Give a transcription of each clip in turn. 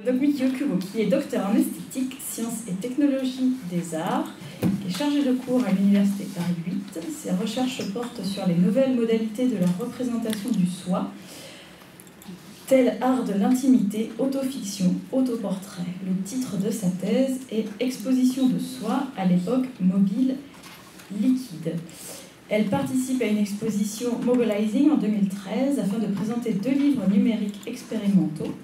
Donc Mikio Kubo, qui est docteur en esthétique, sciences et technologies des arts, qui est chargé de cours à l'Université Paris 8. Ses recherches portent sur les nouvelles modalités de la représentation du soi, tel art de l'intimité, autofiction, autoportrait. Le titre de sa thèse est « Exposition de soi à l'époque mobile liquide ». Elle participe à une exposition Mobilizing en 2013 afin de présenter 2 livres numériques expérimentaux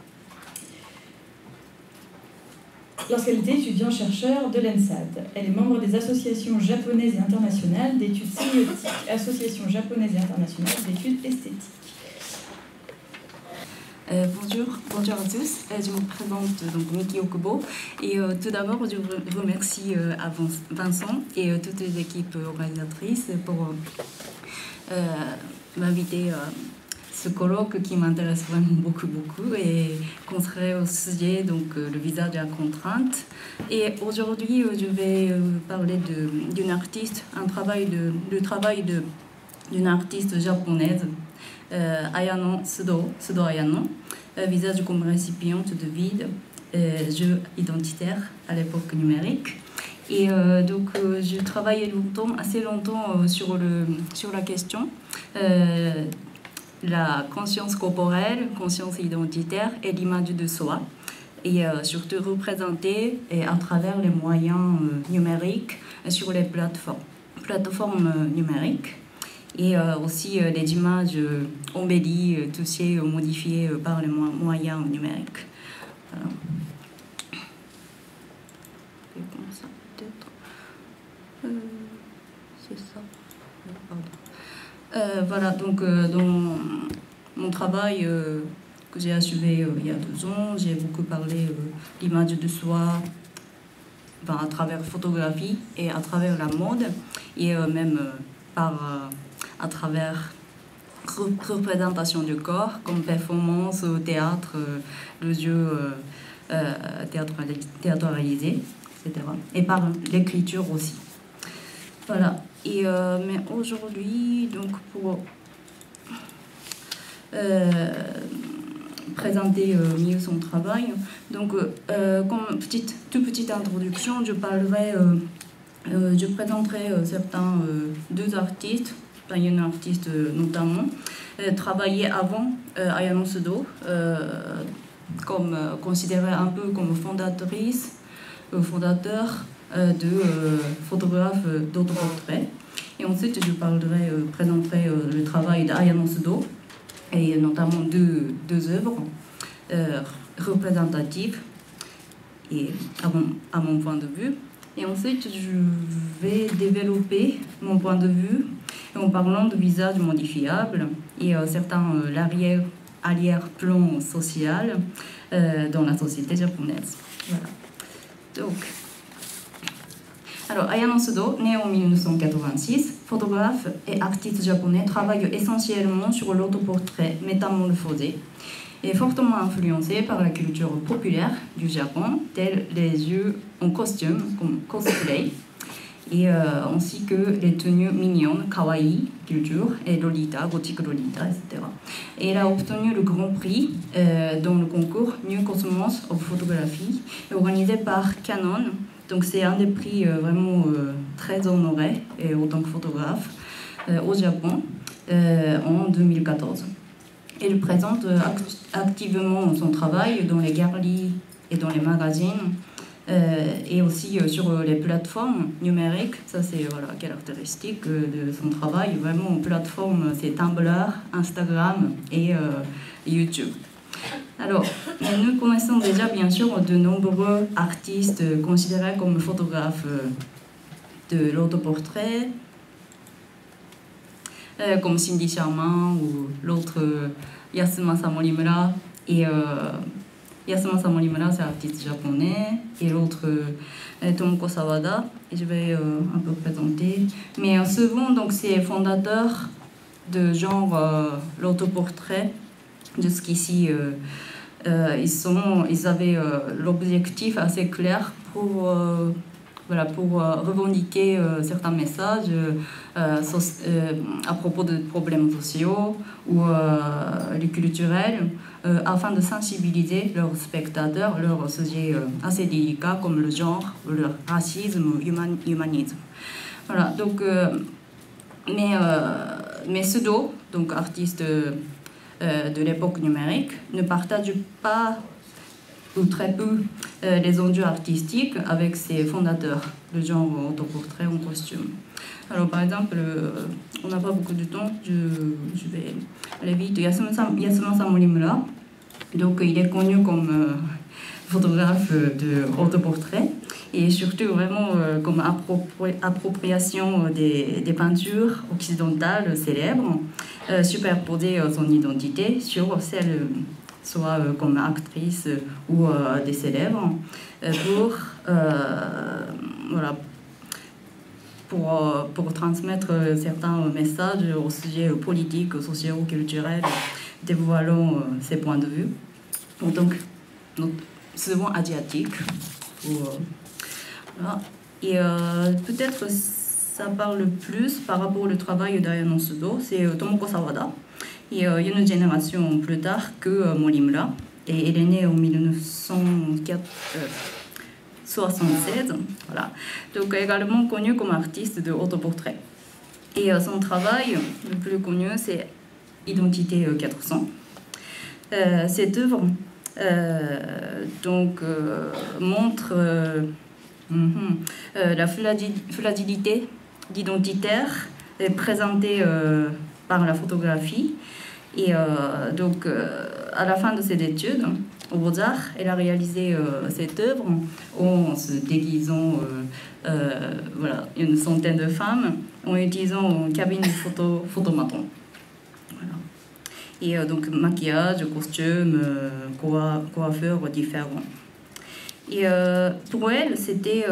lorsqu'elle était étudiant-chercheur de l'ENSAD. Elle est membre des associations japonaises et internationales d'études sémiotiques, Association japonaise et internationale d'études esthétiques. Bonjour à tous, je me présente donc Mikio Kubo et tout d'abord je vous remercie à Vincent et toutes les équipes organisatrices pour m'inviter à ce colloque qui m'intéresse vraiment beaucoup et consacré au sujet donc le visage de la contrainte. Et aujourd'hui je vais parler d'une artiste, le travail d'une artiste japonaise. Ayano Sudo Ayano, visage comme récipiente de vide, jeu identitaire à l'époque numérique. Et donc je travaillais assez longtemps sur la question la conscience corporelle, conscience identitaire et l'image de soi. Et surtout représentée à travers les moyens numériques sur les plateformes numériques. Et aussi des images embellies, touchées, modifiées par les moyens numériques. Voilà. Comme ça, peut-être. C'est ça. Pardon. Voilà, donc dans mon travail que j'ai achevé il y a 2 ans, j'ai beaucoup parlé de l'image de soi à travers la photographie et à travers la mode, et même à travers représentation du corps, comme performance au théâtre, le jeu théâtralisé, etc. Et par l'écriture aussi. Voilà. Et, mais aujourd'hui, donc pour présenter mieux son travail, donc comme toute petite introduction, je présenterai certains 2 artistes, une artiste notamment, travaillait avant Ayano Sudo, comme considérée un peu comme fondateur de photographe d'autoportrait. Et ensuite, je présenterai le travail d'Ayano Sudo, et notamment deux œuvres représentatives, et à mon point de vue. Et ensuite, je vais développer mon point de vue en parlant de visage modifiable et certains arrière-plan social dans la société japonaise. Voilà. Donc, alors, Ayano Sudo, né en 1986, photographe et artiste japonais, travaille essentiellement sur l'autoportrait métamorphosé et fortement influencé par la culture populaire du Japon, tels les jeux en costume, comme cosplay, et ainsi que les tenues mignonnes, kawaii, culture, et Lolita, gothique Lolita, etc. Et il a obtenu le Grand Prix dans le concours New Cosmos of Photography, organisé par Canon. Donc c'est un des prix vraiment très honorés en tant que photographe au Japon en 2014. Il présente activement son travail dans les galeries et dans les magazines et aussi sur les plateformes numériques. Ça, c'est caractéristique de son travail. Vraiment, plateforme, c'est Tumblr, Instagram et YouTube. Alors, nous connaissons déjà bien sûr de nombreux artistes considérés comme photographes de l'autoportrait, comme Cindy Sherman ou l'autre Yasumasa Morimura. Et Yasumasa Morimura, c'est artiste japonais, et l'autre Tomoko Sawada, et je vais un peu présenter. Mais souvent, donc, c'est fondateur de genre l'autoportrait. Jusqu'ici, ils avaient l'objectif assez clair pour voilà, pour revendiquer certains messages à propos de problèmes sociaux ou culturels, afin de sensibiliser leurs spectateurs, leurs sujets assez délicats comme le genre, le racisme ou l'humanisme. Voilà, donc, mais Sudo, donc artiste de l'époque numérique, ne partage pas ou très peu les enjeux artistiques avec ses fondateurs, le genre autoportrait en costume. Alors par exemple, on n'a pas beaucoup de temps, je vais aller vite. Yasuma Morimura, donc il est connu comme photographe de autoportrait et surtout vraiment comme appropriation des peintures occidentales célèbres, superposer son identité sur celle soit comme actrice ou des célèbres, pour transmettre certains messages au sujet politique, sociaux, culturels, dévoilant ses points de vue. Donc souvent asiatique. Voilà. Et peut-être ça parle plus par rapport au travail d'Ayano Sudo, c'est Tomoko Sawada. Et une génération plus tard que Morimura. Et elle est née en 1976. Voilà. Donc également connue comme artiste de autoportrait. Et son travail le plus connu, c'est Identité 400. Cette œuvre montre la fragilité d'identitaire présentée par la photographie. Et donc, à la fin de ses études aux Beaux-Arts, elle a réalisé cette œuvre en se déguisant voilà, une centaine de femmes en utilisant une cabine photomaton. Voilà. Et donc, maquillage, costume, coiffeurs différents. Et pour elle, c'était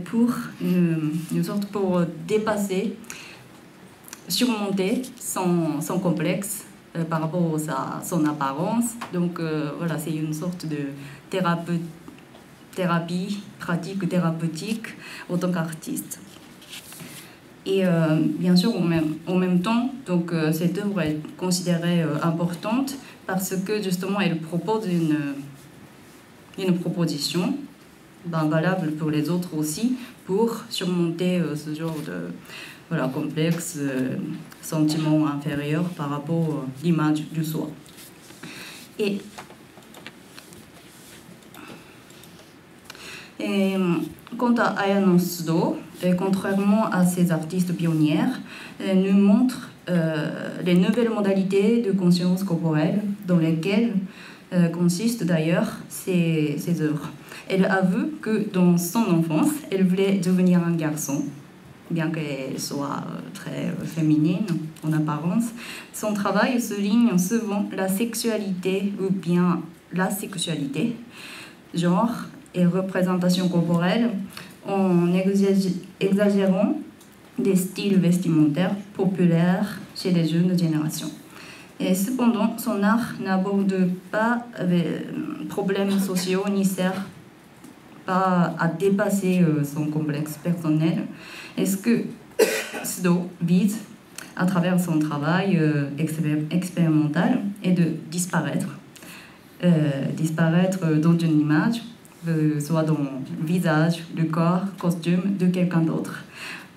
pour une sorte pour dépasser, surmonter son complexe par rapport à son apparence. Donc voilà, c'est une sorte de thérapie, pratique thérapeutique en tant qu'artiste. Et bien sûr, en même temps, donc, cette œuvre est considérée importante parce que justement, elle propose une proposition valable pour les autres aussi, pour surmonter ce genre de complexe, sentiment inférieur par rapport à l'image du soi. Et quant à Ayano Sudo, contrairement à ses artistes pionnières, elle nous montre les nouvelles modalités de conscience corporelle dans lesquelles consistent d'ailleurs ses œuvres. Elle avoue que dans son enfance, elle voulait devenir un garçon, bien qu'elle soit très féminine en apparence. Son travail souligne souvent la sexualité ou bien la sexualité, genre et représentation corporelle, en exagérant des styles vestimentaires populaires chez les jeunes générations. Et cependant, son art n'aborde pas les problèmes sociaux ni sert pas à dépasser son complexe personnel. Est-ce que Sudo vise, à travers son travail expérimental, et de disparaître dans une image, soit dans le visage, le corps, costume de quelqu'un d'autre.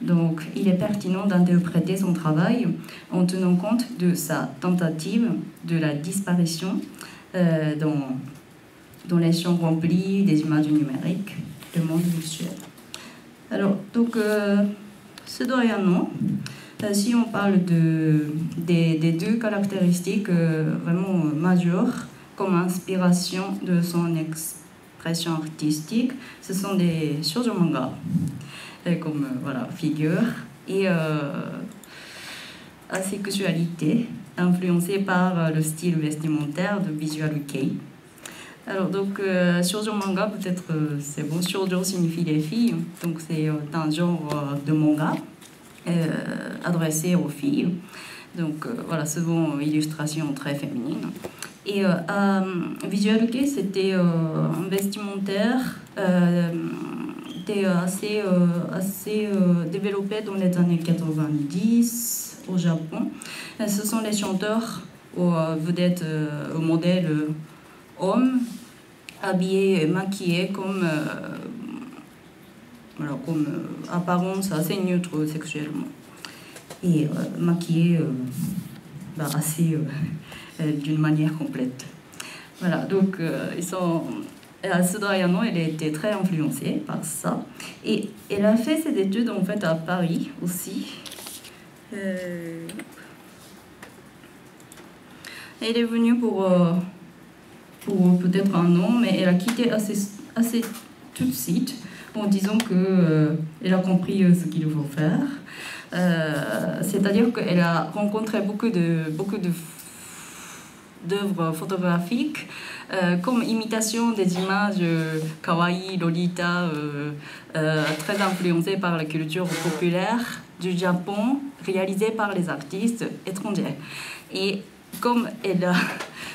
Donc, il est pertinent d'interpréter son travail en tenant compte de sa tentative de la disparition dans les champs remplis des images numériques, le monde virtuel. Alors, donc, Sudo Ayano, si on parle des deux caractéristiques vraiment majeures comme inspiration de son expression artistique, ce sont des shoujo manga comme figure et asexualité influencée par le style vestimentaire de Visual Kei. Alors donc shoujo manga, peut-être c'est bon, shoujo signifie les filles, donc c'est un genre de manga adressé aux filles. Donc voilà, souvent illustration très féminine. Et à Visual Kei, c'était un vestimentaire était assez développé dans les années 90 au Japon. Ce sont les chanteurs aux vedettes, aux modèles hommes habillés et maquillés comme, comme apparence assez neutre sexuellement et maquillés assez d'une manière complète. Voilà, donc ils sont. Suda Ayano, elle a été très influencée par ça. Et elle a fait ses études en fait à Paris aussi. Elle est venue pour peut-être un an, mais elle a quitté assez tout de suite en disant qu'elle a compris ce qu'il faut faire. C'est-à-dire qu'elle a rencontré beaucoup d'œuvres photographiques comme imitation des images kawaii, lolita, très influencées par la culture populaire du Japon, réalisées par les artistes étrangers. Et comme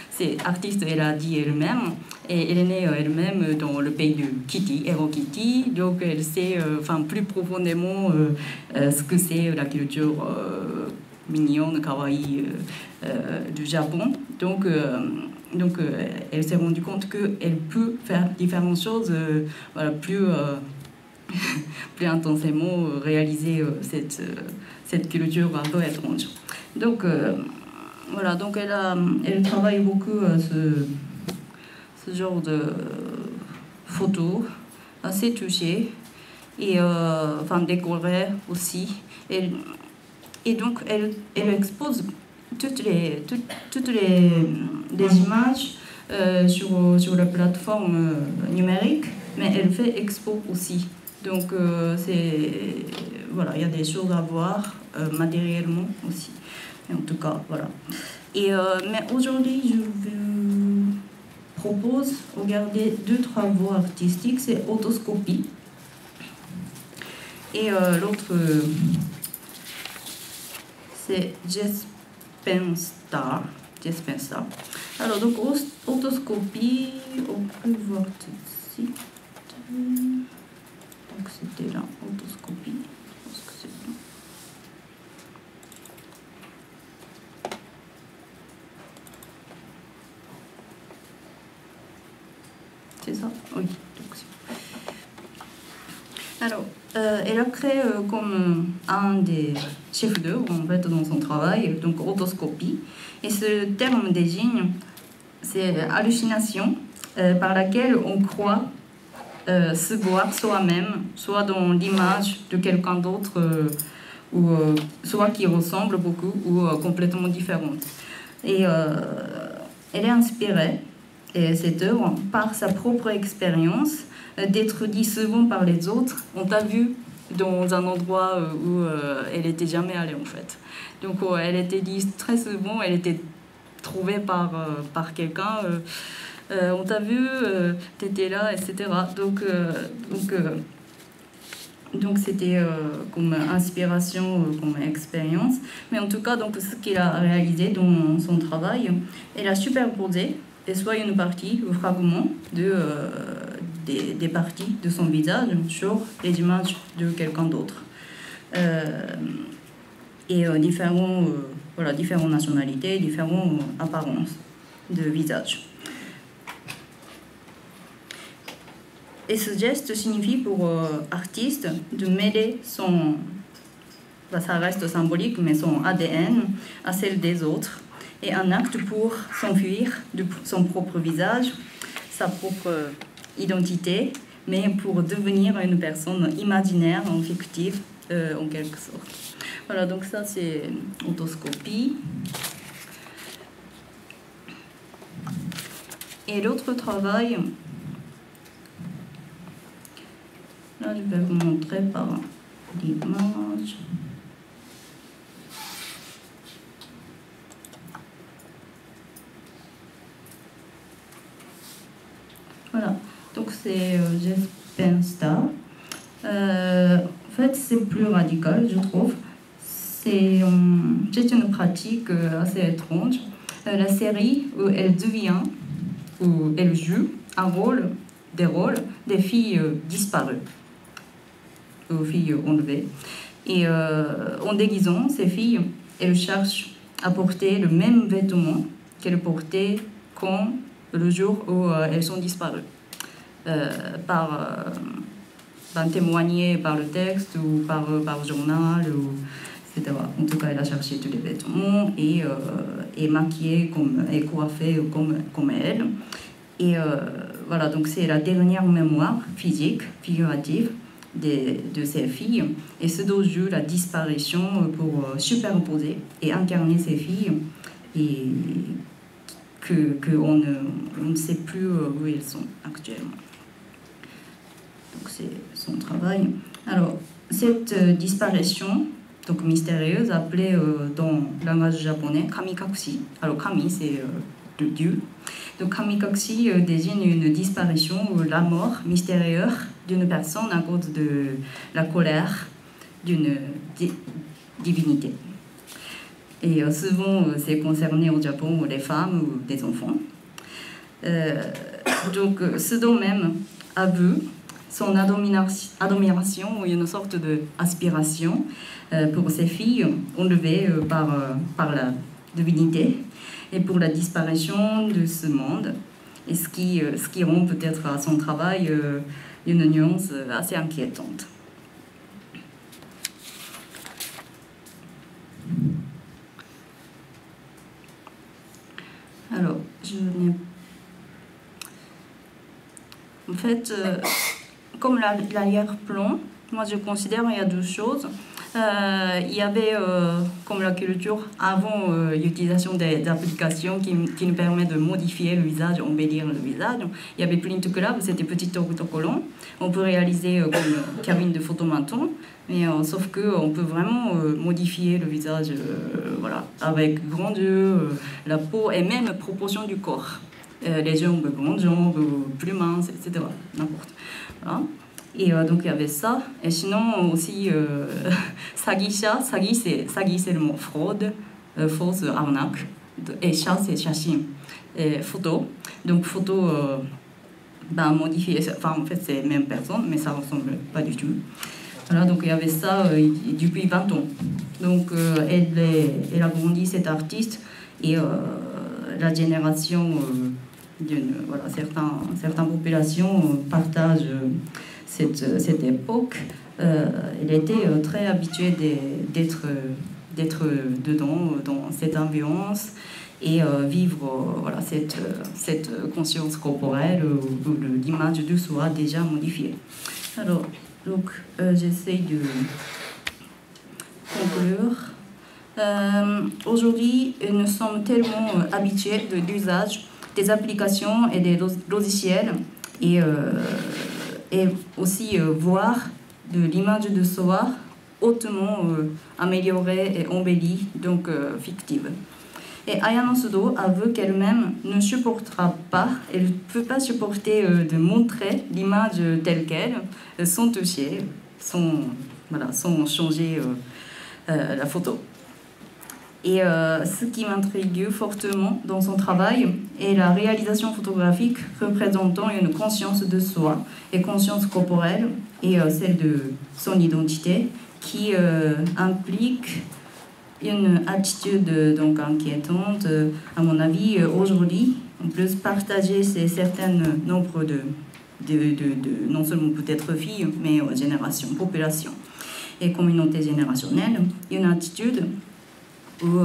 c'est artiste, elle a dit elle-même, et elle est née elle-même dans le pays de Kitty, Hello Kitty, donc elle sait plus profondément ce que c'est la culture mignonne, kawaii du Japon. Donc elle s'est rendue compte qu'elle peut faire différentes choses, plus intensément réaliser cette culture un peu étrange. Donc donc elle travaille beaucoup ce genre de photos assez touchées et décorées aussi. Et donc elle expose toutes les images sur la plateforme numérique, mais elle fait expo aussi. Donc il y a des choses à voir matériellement aussi. Et en tout cas, voilà. Mais aujourd'hui, je vous propose de regarder 2 travaux artistiques. C'est Autoscopie. Et l'autre, c'est Jespenster. Alors, donc, Autoscopie, on peut voir tout de suite. Donc, c'était là, Autoscopie. Je pense que c'est bon. C'est ça? Oui. Alors, elle a créé comme un des chefs d'œuvre en fait dans son travail, donc autoscopie. Et ce terme désigne, c'est hallucination par laquelle on croit se voir soi-même, soit dans l'image de quelqu'un d'autre, ou soit qui ressemble beaucoup, ou complètement différente. Et elle est inspirée, cette œuvre, par sa propre expérience d'être dit souvent par les autres. On t'a vu dans un endroit où elle n'était jamais allée en fait. Donc elle était dit très souvent, elle était trouvée par quelqu'un. On t'a vu, t'étais là, etc. Donc c'était comme inspiration, comme expérience. Mais en tout cas, donc, ce qu'il a réalisé dans son travail, elle a superposé soit une partie, un fragment des parties de son visage sur les images de quelqu'un d'autre. Et différentes nationalités, différentes apparences de visage. Et ce geste signifie pour artiste de mêler son, ça reste symbolique, mais son ADN à celle des autres, et un acte pour s'enfuir de son propre visage, sa propre identité, mais pour devenir une personne imaginaire, fictive, en quelque sorte. Voilà, donc ça c'est autoscopie. Et l'autre travail, là je vais vous montrer par l'image. Voilà, donc c'est Jespenster. En fait, c'est plus radical, je trouve. C'est une pratique assez étrange. la série où elle devient, où elle joue des rôles des filles disparues, aux filles enlevées. Et en déguisant ces filles, elles cherchent à porter le même vêtement qu'elles portaient quand le jour où elles sont disparues. Témoigner par le texte ou par journal, etc. En tout cas, elle a cherché tous les vêtements et maquillée et coiffée comme elle. Et voilà, donc c'est la dernière mémoire physique, figurative de ces filles. Et ce dont joue la disparition pour superposer et incarner ces filles et qu'on ne sait plus où elles sont actuellement. Donc c'est son travail. Alors, cette disparition donc mystérieuse, appelée dans le langage japonais kamikakushi. Alors, kami, c'est le dieu. Donc, kamikakushi désigne une disparition ou la mort mystérieuse d'une personne à cause de la colère d'une divinité. Et souvent, c'est concerné au Japon les femmes ou des enfants. Donc, ce dont même avoue son admiration ou une sorte d'aspiration pour ces filles enlevées par la divinité et pour la disparition de ce monde, et ce qui rend peut-être à son travail une nuance assez inquiétante. Alors, en fait, comme l'arrière-plan, moi je considère qu'il y a deux choses. Il y avait, comme la culture, avant l'utilisation des applications qui nous permettent de modifier le visage, embellir le visage. Il y avait Print Club, c'était petit autocollant. On peut réaliser comme cabine de photomaton, mais sauf qu'on peut vraiment modifier le visage voilà, avec grands yeux, la peau et même proportion du corps. Les jambes, grandes jambes, plus minces, etc. N'importe. Voilà. Et donc il y avait ça. Et sinon aussi, sagui, c'est le mot fraude, fausse arnaque. Et chat, c'est shashin. Et photo. Donc photo modifiée, enfin en fait c'est la même personne, mais ça ne ressemble pas du tout. Voilà, donc il y avait ça depuis 20 ans. Donc elle a grandi, cette artiste, et la génération voilà, certaines populations partagent cette époque. Elle était très habituée d'être dedans, dans cette ambiance, et vivre voilà, cette conscience corporelle où l'image de soi déjà modifiée. Alors, donc, j'essaie de conclure. Aujourd'hui, nous sommes tellement habitués de l'usage des applications et des logiciels et aussi voir de l'image de soi hautement améliorée et embellie, donc fictive. Et Ayano Sudo avoue qu'elle-même ne supportera pas, elle ne peut pas supporter de montrer l'image telle qu'elle, sans toucher, sans changer la photo. Et ce qui m'intrigue fortement dans son travail est la réalisation photographique représentant une conscience de soi et conscience corporelle et celle de son identité qui implique une attitude donc inquiétante, à mon avis, aujourd'hui. On peut partager ces certain nombre de non seulement peut-être filles, mais générations, population et communauté générationnelle, une attitude où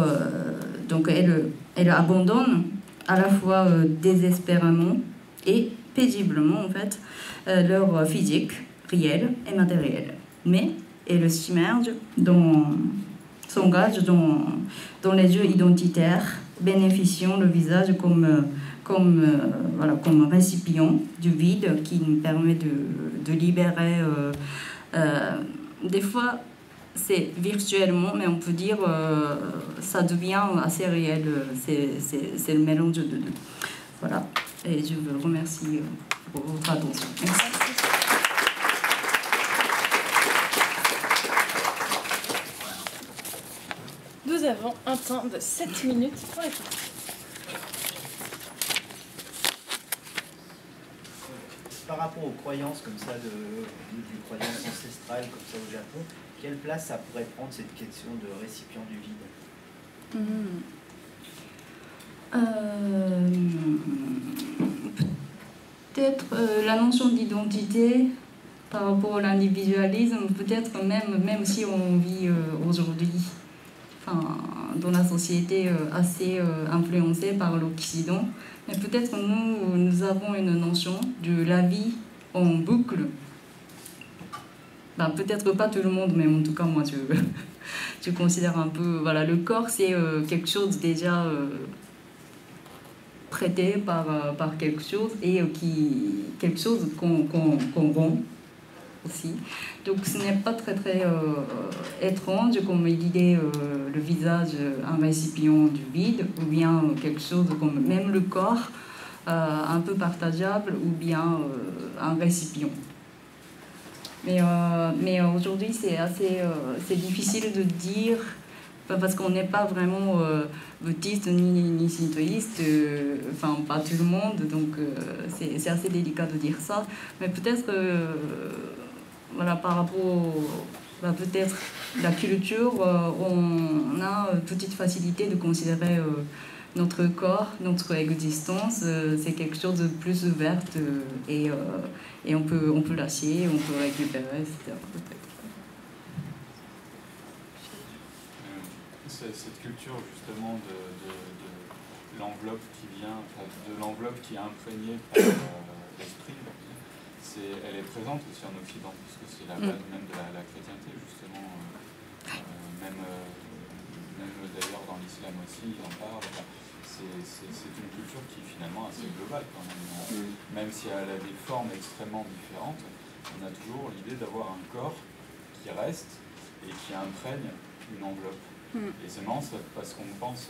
donc elle abandonne à la fois désespérément et paisiblement en fait leur physique réelle et matérielle, mais elle s'immerge s'engage dans les jeux identitaires, bénéficiant le visage comme récipient du vide qui nous permet de libérer. Des fois, c'est virtuellement, mais on peut dire ça devient assez réel. C'est le mélange de deux. Voilà. Et je vous remercie pour votre attention. Merci. Nous avons un temps de 7 minutes pour les questions. rapport aux croyances comme ça, des croyances ancestrales comme ça au Japon, quelle place ça pourrait prendre cette question de récipient du vide? Peut-être la notion d'identité par rapport à l'individualisme, peut-être même si on vit aujourd'hui dans la société assez influencée par l'Occident, mais peut-être nous avons une notion de la vie en boucle. Peut-être pas tout le monde, mais en tout cas moi je considère un peu, voilà, le corps c'est quelque chose déjà prêté par quelque chose et quelque chose qu'on rend aussi. Donc ce n'est pas très étrange comme l'idée le visage un récipient du vide, ou bien quelque chose comme même le corps un peu partageable, ou bien un récipient. Mais aujourd'hui c'est difficile de dire, parce qu'on n'est pas vraiment bouddhiste ni shintoïste, pas tout le monde, donc c'est assez délicat de dire ça. Mais peut-être voilà, par rapport peut-être la culture, on a petite facilité de considérer notre corps, notre existence, c'est quelque chose de plus ouvert et on peut lâcher, on peut récupérer, etc. Cette culture justement de l'enveloppe qui vient, de l'enveloppe qui est imprégnée par l'esprit, elle est présente aussi en Occident, puisque c'est la base même de la chrétienté justement, même d'ailleurs dans l'islam aussi ils en parlent. C'est une culture qui est finalement assez globale quand même. Même si elle a des formes extrêmement différentes, on a toujours l'idée d'avoir un corps qui reste et qui imprègne une enveloppe. Et c'est marrant parce qu'on pense,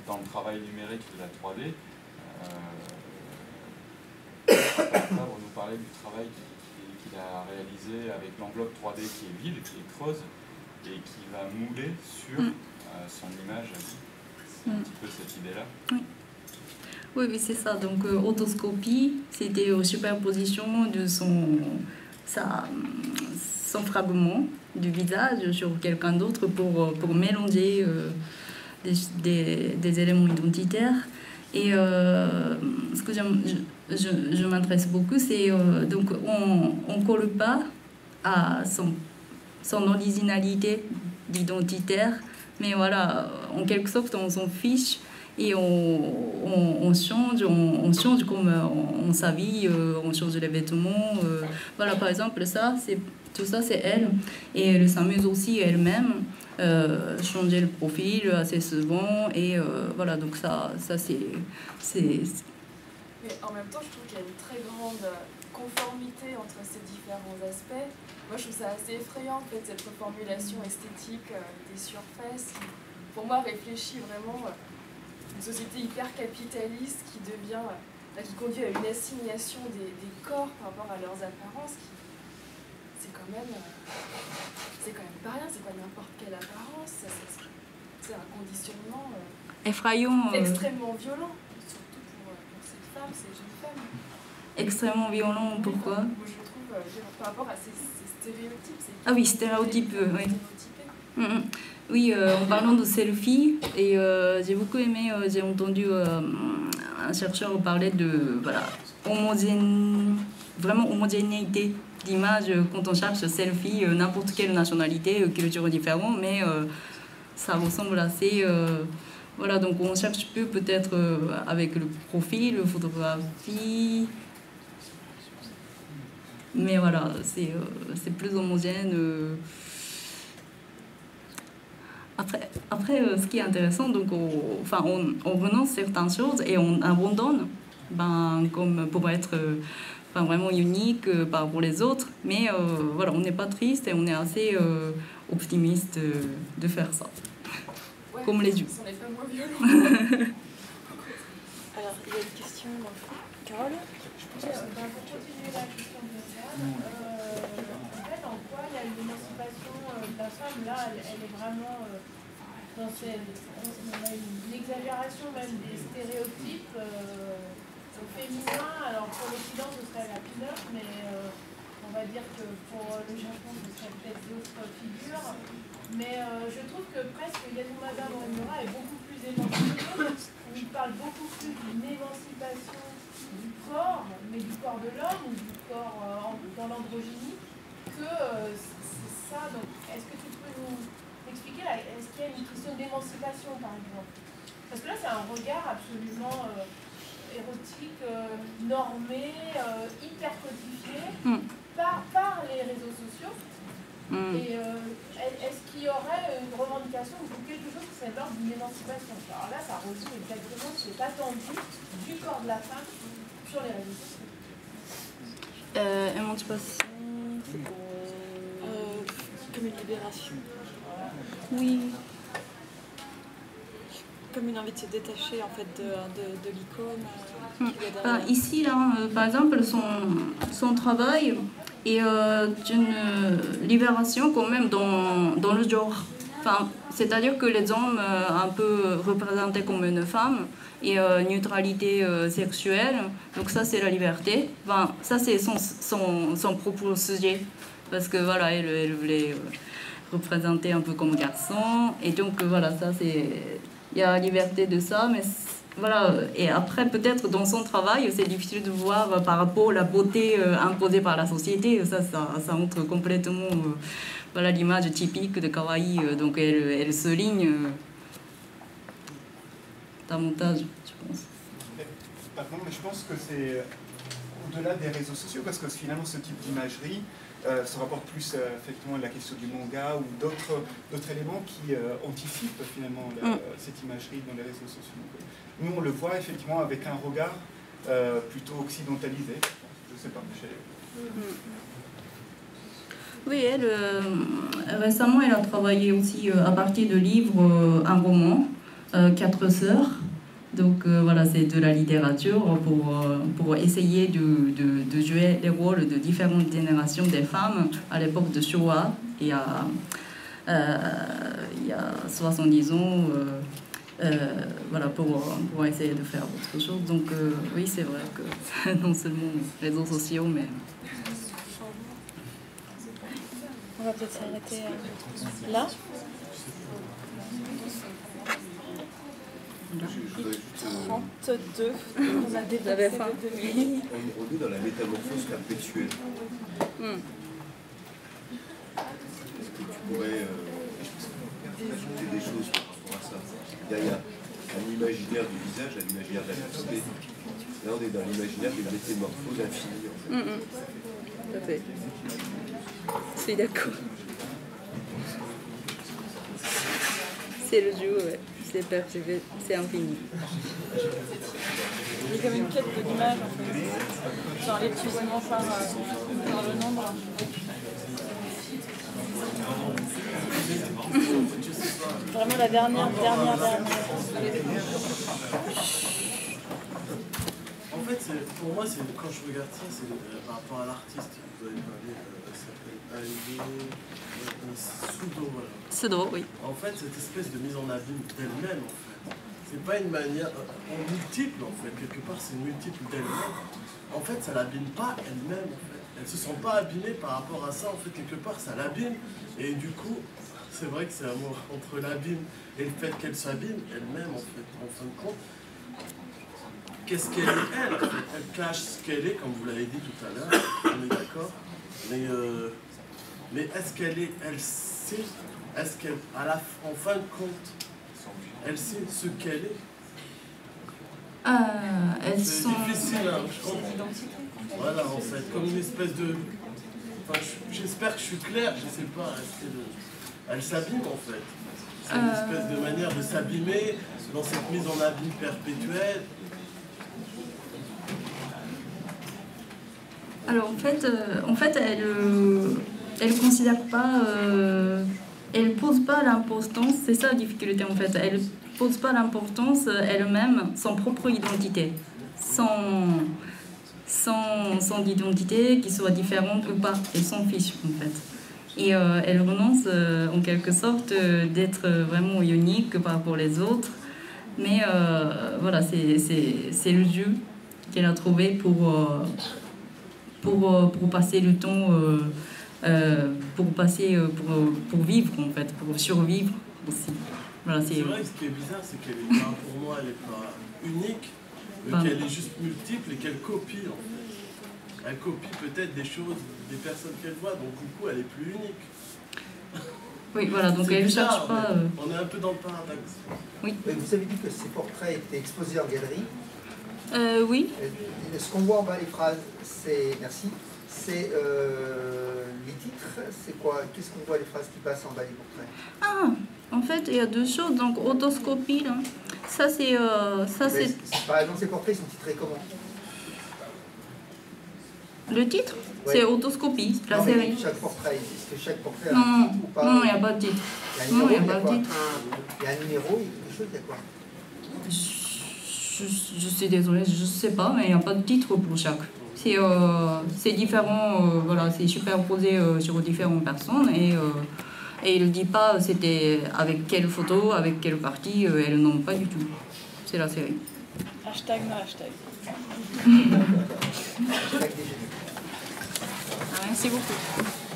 dans le travail numérique de la 3D, Fabre nous parlait du travail qu'il a réalisé avec l'enveloppe 3D qui est vide, qui est creuse, et qui va mouler sur son image. C'est un petit peu cette idée-là. Oui, c'est ça. Donc, autoscopie, c'était superposition de son fragment du visage sur quelqu'un d'autre pour mélanger des éléments identitaires. Et ce que je m'intéresse beaucoup, c'est donc on colle pas à son originalité d'identitaire, mais voilà, en quelque sorte on s'en fiche et on change comme on s'habille, on change les vêtements. Voilà, par exemple, tout ça c'est elle, et elle s'amuse aussi elle-même, changer le profil assez souvent, et voilà, donc ça c'est. Mais en même temps, je trouve qu'il y a une très grande conformité entre ces différents aspects. Moi, je trouve ça assez effrayant, en fait, cette reformulation esthétique des surfaces, qui, pour moi, réfléchit vraiment une société hyper capitaliste qui conduit à une assignation des corps par rapport à leurs apparences, c'est quand même pas rien, c'est pas n'importe quelle apparence, c'est un conditionnement effrayant, extrêmement violent, surtout pour cette femme, ces jeunes femmes. Extrêmement violent, pourquoi? Moi, je trouve, par rapport à ces stéréotypes. Ah oui, stéréotypes, oui. Oui, en parlant de selfie, et j'ai beaucoup aimé, j'ai entendu un chercheur parler de vraiment homogénéité d'image quand on cherche selfie, n'importe quelle nationalité, culture différente, mais ça ressemble assez. Voilà, donc on cherche plus peut-être avec le profil, la photographie, mais voilà, c'est plus homogène. Après, ce qui est intéressant, donc on renonce certaines choses et on abandonne, comme pour être vraiment unique par rapport aux autres, mais voilà, on n'est pas triste et on est assez optimiste de faire ça, ouais, comme les yeux. Ce n'est pas moins violent. Alors, il y a une question, Carole. Pour continuer la question de Yann, en fait, en quoi il y a une émancipation de la femme, là, elle est vraiment dans on a une exagération même des stéréotypes. féminin. Alors pour l'Occident, ce serait la pin-up, mais on va dire que pour le Japon, ce serait peut-être d'autres figures. Mais je trouve que presque Yasumada Morimura est beaucoup plus émancipée. Il parle beaucoup plus d'une émancipation du corps, mais du corps de l'homme ou du corps dans l'androgynie, que c'est ça. Donc, est-ce que tu peux nous expliquer là, est-ce qu'il y a une question d'émancipation par exemple? Parce que là, c'est un regard absolument érotique, normé, hyper codifié par les réseaux sociaux. Et est-ce qu'il y aurait une revendication ou quelque chose qui serait l'ordre d'une émancipation? Alors là, ça rejoue exactement ce qui est attendu du corps de la femme sur les réseaux sociaux. Émancipation, comme une libération. Oui. Comme une envie de se détacher en fait de l'icône. Ici, là, par exemple, son travail est d'une libération quand même dans le genre. Enfin, c'est-à-dire que les hommes un peu représentés comme une femme et neutralité sexuelle, donc ça c'est la liberté. Enfin, ça c'est son propre sujet, parce que voilà, elle voulait représenter un peu comme garçon, et donc voilà, ça c'est... Il y a la liberté de ça, mais voilà. Et après, peut-être dans son travail, c'est difficile de voir par rapport à la beauté imposée par la société. Ça montre complètement voilà, l'image typique de kawaii. Donc elle souligne davantage, je pense. Pardon, mais je pense que c'est au-delà des réseaux sociaux, parce que finalement, ce type d'imagerie se rapporte plus effectivement à la question du manga ou d'autres éléments qui anticipent finalement cette imagerie dans les réseaux sociaux. Donc, nous, on le voit effectivement avec un regard plutôt occidentalisé. Je ne sais pas, Michel. Oui, récemment, elle a travaillé aussi à partir de livres, un roman, 4 sœurs. Donc voilà, c'est de la littérature pour essayer de jouer les rôles de différentes générations des femmes à l'époque de Showa, il y a 70 ans, voilà, pour essayer de faire autre chose. Donc oui, c'est vrai que non seulement les réseaux sociaux, mais... On va peut-être s'arrêter là. Je voudrais juste... 32, on a dépassé de 2000. On est dans la métamorphose perpétuelle. Est-ce que tu pourrais ajouter des choses par rapport à ça? Il y a un imaginaire du visage, un imaginaire de la personne. Là, on est dans l'imaginaire d'une métamorphose infinie. En fait. Tout à fait. Je suis d'accord. C'est le jeu, ouais. C'est perpétuel, c'est infini. Il y a comme une quête de l'image, en fait. Genre l'épuisement par le nombre. Vraiment la dernière. En fait, pour moi, quand je regarde ça, c'est par rapport à l'artiste. Vous avez parlé, ça s'appelle Sudo, voilà. Sudo, oui. En fait, cette espèce de mise en abîme d'elle-même, en fait, c'est pas une manière, en multiple, en fait, quelque part, c'est multiple d'elle-même. En fait, ça l'abîme pas elle-même, en fait. Elle se sent pas abîmée par rapport à ça, en fait, quelque part, ça l'abîme. Et du coup, c'est vrai que c'est l'amour entre l'abîme et le fait qu'elle s'abîme elle-même, en fait, en fin de compte. Qu'est-ce qu'elle est, elle, en fait? Elle cache ce qu'elle est, comme vous l'avez dit tout à l'heure, on est d'accord. Mais est-ce elle sait, est-ce qu'elle, en fin de compte, elle sait ce qu'elle est? C'est difficile, hein, je comprends. Voilà, en fait, comme une espèce de... Enfin, j'espère que je suis clair, je sais pas, elle s'abîme, en fait. C'est une espèce de manière de s'abîmer dans cette mise en abîme perpétuelle. Alors en fait, elle considère pas, elle pose pas l'importance. C'est ça la difficulté en fait. Elle pose pas l'importance elle-même, son propre identité, son identité qui soit différente ou pas. Elle s'en fiche en fait. Et elle renonce en quelque sorte d'être vraiment unique par rapport aux autres. Mais voilà, c'est le jeu qu'elle a trouvé pour passer le temps, pour vivre en fait, pour survivre aussi. Voilà, c'est vrai que ce qui est bizarre, c'est qu'elle est pas, pour moi, elle n'est pas unique, mais qu'elle est juste multiple et qu'elle copie en fait. Elle copie peut-être des choses, des personnes qu'elle voit, donc du coup elle est plus unique. Oui, voilà, donc elle ne cherche pas. On est un peu dans le paradoxe. Oui. Vous avez dit que ces portraits étaient exposés en galerie. Oui. Ce qu'on voit en bas les phrases, c'est. Merci. C'est les titres, c'est quoi? Qu'est-ce qu'on voit les phrases qui passent en bas des portraits? Ah, en fait, il y a deux choses. Donc, autoscopie, là. Ça, c'est. Par exemple, ces portraits sont titrés comment? Le titre, ouais. C'est autoscopie, la série. Chaque portrait, est-ce que chaque portrait a non, un titre ou pas? Non, il n'y a pas de titre. Il y a un numéro, non, il n'y a pas de titre. Il y a un numéro, il y a quelque chose, il y a quoi? Je suis désolée, je ne sais pas, mais il n'y a pas de titre pour chaque. C'est différent, voilà, c'est superposé sur différentes personnes et il ne dit pas c'était avec quelle photo, avec quelle partie, elles n'ont pas du tout. C'est la série. Hashtag no hashtag. Merci beaucoup.